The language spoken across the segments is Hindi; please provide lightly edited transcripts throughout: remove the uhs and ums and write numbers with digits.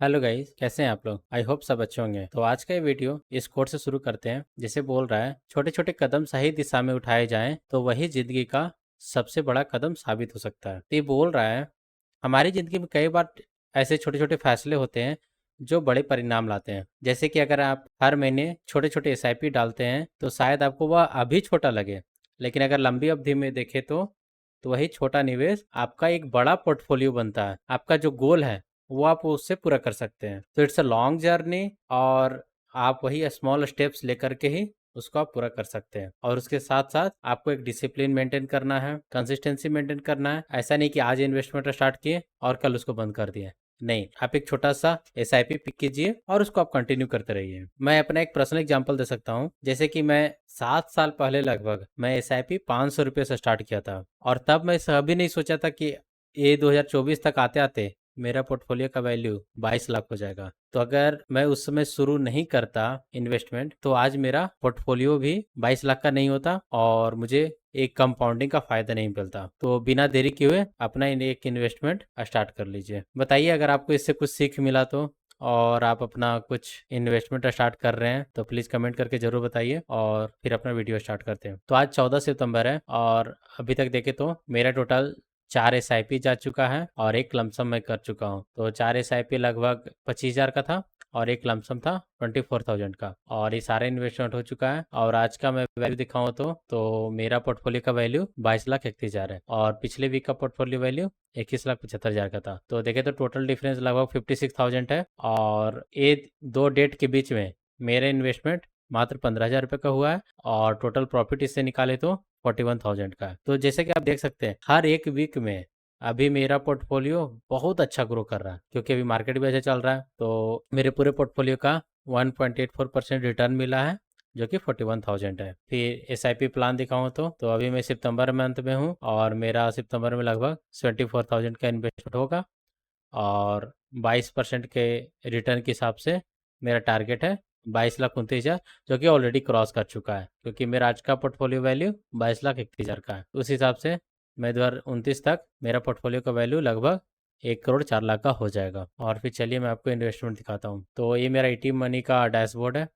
हेलो गाइस, कैसे हैं आप लोग। आई होप सब अच्छे होंगे। तो आज का ये वीडियो इस कोट से शुरू करते हैं, जिसे बोल रहा है छोटे छोटे कदम सही दिशा में उठाए जाएं तो वही जिंदगी का सबसे बड़ा कदम साबित हो सकता है। तो ये बोल रहा है हमारी जिंदगी में कई बार ऐसे छोटे छोटे फैसले होते हैं जो बड़े परिणाम लाते हैं। जैसे कि अगर आप हर महीने छोटे छोटे एसआईपी डालते हैं तो शायद आपको वह अभी छोटा लगे, लेकिन अगर लंबी अवधि में देखें तो वही छोटा निवेश आपका एक बड़ा पोर्टफोलियो बनता है। आपका जो गोल है वो आप उससे पूरा कर सकते हैं। तो इट्स अ लॉन्ग जर्नी, और आप वही स्मॉल स्टेप्स लेकर के ही उसको आप पूरा कर सकते हैं। और उसके साथ साथ आपको एक डिसिप्लिन मेंटेन करना है, कंसिस्टेंसी मेंटेन करना है। ऐसा नहीं कि आज इन्वेस्टमेंट स्टार्ट किए और कल उसको बंद कर दिए। नहीं, आप एक छोटा सा एसआईपी पिक कीजिए और उसको आप कंटिन्यू करते रहिए। मैं अपना एक पर्सनल एग्जांपल दे सकता हूँ। जैसे कि मैं 7 साल पहले लगभग मैं एसआईपी 500 रुपये से स्टार्ट किया था, और तब मैं कभी नहीं सोचा था कि ये 2024 तक आते आते मेरा पोर्टफोलियो का वैल्यू 22 लाख हो जाएगा। तो अगर मैं उस समय शुरू नहीं करता इन्वेस्टमेंट तो आज मेरा पोर्टफोलियो भी 22 लाख का नहीं होता और मुझे एक कंपाउंडिंग का फायदा नहीं मिलता। तो बिना देरी किए हुए अपना एक इन्वेस्टमेंट स्टार्ट कर लीजिए। बताइए अगर आपको इससे कुछ सीख मिला तो, और आप अपना कुछ इन्वेस्टमेंट स्टार्ट कर रहे हैं तो प्लीज़ कमेंट करके ज़रूर बताइए, और फिर अपना वीडियो स्टार्ट करते हैं। तो आज 14 सितंबर है और अभी तक देखे तो मेरा टोटल 4 एसआईपी जा चुका है और एक लमसम मैं कर चुका हूँ। तो 4 एसआईपी लगभग 25,000 का था और एक लमसम था 24,000 का, और ये सारा इन्वेस्टमेंट हो चुका है। और आज का मैं वैल्यू दिखाऊँ तो मेरा पोर्टफोलियो का वैल्यू 22,31,000 है, और पिछले वीक का पोर्टफोलियो वैल्यू 21,75,000 का था। तो देखे तो टोटल डिफरेंस लगभग 56,000 है, और ये दो डेट के बीच में मेरा इन्वेस्टमेंट मात्र 15,000 रुपये का हुआ है, और टोटल प्रॉफिट इससे निकाले तो 41,000 का है। तो जैसे कि आप देख सकते हैं हर एक वीक में अभी मेरा पोर्टफोलियो बहुत अच्छा ग्रो कर रहा है, क्योंकि अभी मार्केट भी अच्छा चल रहा है। तो मेरे पूरे पोर्टफोलियो का 1.84% रिटर्न मिला है, जो कि 41,000 है। फिर एसआईपी प्लान दिखाऊं तो अभी मैं सितंबर मंथ में हूँ और मेरा सितंबर में लगभग 74,000 का इन्वेस्टमेंट होगा, और 22% के रिटर्न के हिसाब से मेरा टारगेट है 22,29,000, जो कि ऑलरेडी क्रॉस कर चुका है, क्योंकि मेरा आज का पोर्टफोलियो वैल्यू 22,31,000 का है। उस हिसाब से मैं 2029 तक मेरा पोर्टफोलियो का वैल्यू लगभग 1,04,00,000 का हो जाएगा। और फिर चलिए मैं आपको इन्वेस्टमेंट दिखाता हूँ। तो ये मेरा एटीएम मनी का डैशबोर्ड है,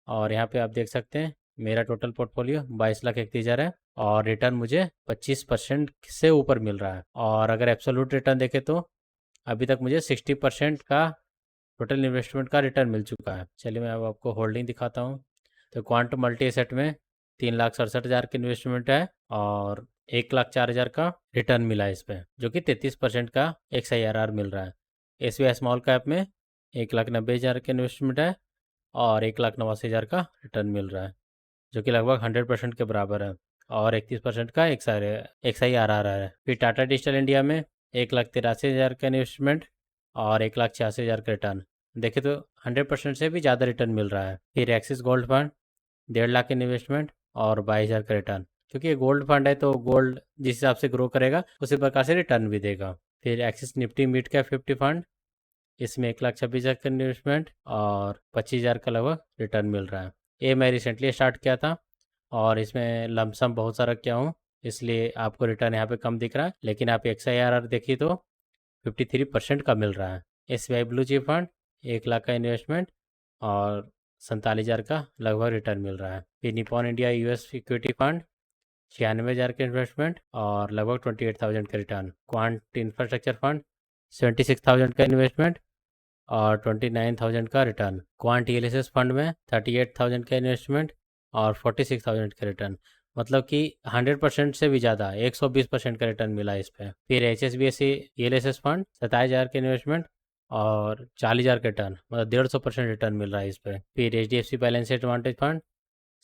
और यहाँ पे आप देख सकते हैं मेरा टोटल पोर्टफोलियो 22,31,000 है, और रिटर्न मुझे 25% से ऊपर मिल रहा है। और अगर एब्सोल्यूट रिटर्न देखें तो अभी तक मुझे 60% का टोटल इन्वेस्टमेंट का रिटर्न मिल चुका है। चलिए मैं अब आपको होल्डिंग दिखाता हूँ। तो क्वांट मल्टी एसेट में 3,67,000 की इन्वेस्टमेंट है, और 1,04,000 का रिटर्न मिला है इस पर, जो कि 33% का XIRR मिल रहा है। SBI स्मॉल कैप में 1,90,000 की इन्वेस्टमेंट है और 1,89,000 का रिटर्न मिल रहा है, जो कि लगभग 100% के बराबर है, और 31% का XIRR है। फिर टाटा डिजिटल इंडिया में 1,83,000 का इन्वेस्टमेंट और 1,86,000 का रिटर्न। देखे तो 100% से भी ज़्यादा रिटर्न मिल रहा है। फिर एक्सिस गोल्ड फंड 1,50,000 इन्वेस्टमेंट और 22,000 का रिटर्न, क्योंकि ये गोल्ड फंड है तो गोल्ड जिस हिसाब से ग्रो करेगा उसी प्रकार से रिटर्न भी देगा। फिर axis Nifty mid cap 50 fund, इसमें 1,26,000 का इन्वेस्टमेंट और 25,000 का लगभग रिटर्न मिल रहा है। ये मैं रिसेंटली स्टार्ट किया था और इसमें लमसम बहुत सारा किया हूँ, इसलिए आपको रिटर्न यहाँ पे कम दिख रहा है, लेकिन आप XIRR देखिए तो 53% का मिल रहा है। SBI ब्लू चिप फंड 1,00,000 का इन्वेस्टमेंट और 47,000 का लगभग रिटर्न मिल रहा है। फिर Nippon India US equity fund 96,000 का इन्वेस्टमेंट और लगभग 28,000 का रिटर्न। क्वांट इंफ्रास्ट्रक्चर फंड 76,000 का इन्वेस्टमेंट और 29,000 का रिटर्न। क्वांट ELSS फंड में 38,000 का इन्वेस्टमेंट और 46,000 का रिटर्न, मतलब कि 100% से भी ज़्यादा 120% का रिटर्न मिला इस पर। फिर HSBC ELSS फंड 27,000 का इन्वेस्टमेंट और 40,000 का रिटर्न, मतलब 150% रिटर्न मिल रहा है इस पर। फिर HDFC बैलेंस एडवांटेज फंड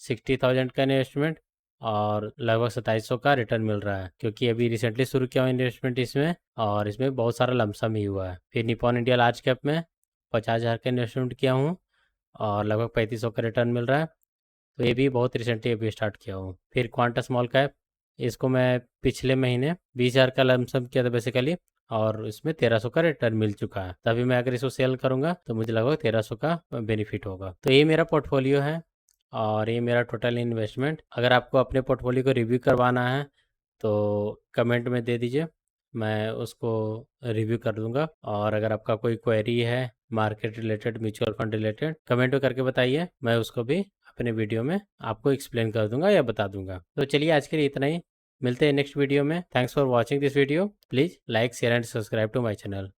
60,000 का इन्वेस्टमेंट और लगभग 2,700 का रिटर्न मिल रहा है, क्योंकि अभी रिसेंटली शुरू किया हुआ इन्वेस्टमेंट इसमें, और इसमें बहुत सारा लमसम ही हुआ है। फिर निपॉन इंडिया लार्ज कैप में 50,000 का इन्वेस्टमेंट किया हूँ और लगभग 3,500 का रिटर्न मिल रहा है। तो ये भी बहुत रिसेंटली अभी स्टार्ट किया हूँ। फिर क्वांटा स्मॉल कैप, इसको मैं पिछले महीने 20,000 का लमसम किया था बेसिकली, और इसमें 1,300 का रिटर्न मिल चुका है। तभी मैं अगर इसको सेल करूँगा तो मुझे लगभग 1,300 का बेनिफिट होगा। तो ये मेरा पोर्टफोलियो है और ये मेरा टोटल इन्वेस्टमेंट। अगर आपको अपने पोर्टफोलियो को रिव्यू करवाना है तो कमेंट में दे दीजिए, मैं उसको रिव्यू कर दूंगा। और अगर आपका कोई क्वेरी है market related, mutual fund related, comment में करके बताइए, मैं उसको भी अपने वीडियो में आपको एक्सप्लेन कर दूंगा या बता दूंगा। तो चलिए आज के लिए इतना ही, मिलते हैं नेक्स्ट वीडियो में। Thanks for watching this video. Please like, share and subscribe to my channel.